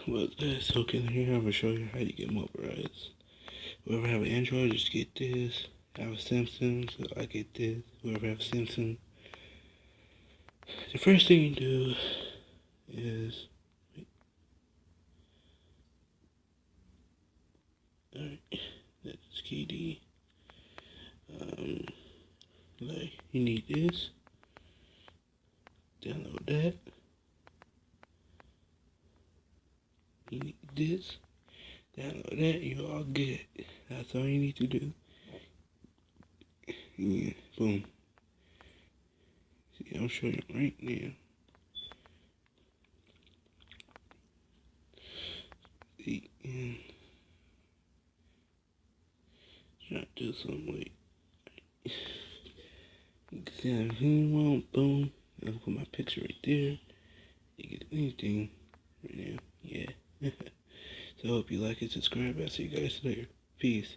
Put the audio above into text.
But that's okay. Here I'm gonna show you how you get motorized. Whoever have an Android, just get this. I have a Samsung, so I get this. Whoever have a Samsung, the first thing you do is, alright, that's key D. Like you need this. Download that. You need this. Download that. You're all good. That's all you need to do. Yeah, boom. See, I'll show you right now. See, and try to do something with. You can see everything you want. Boom. I'll put my picture right there. You get anything right now. Yeah. So I hope you like it, subscribe. I'll see you guys later. Peace.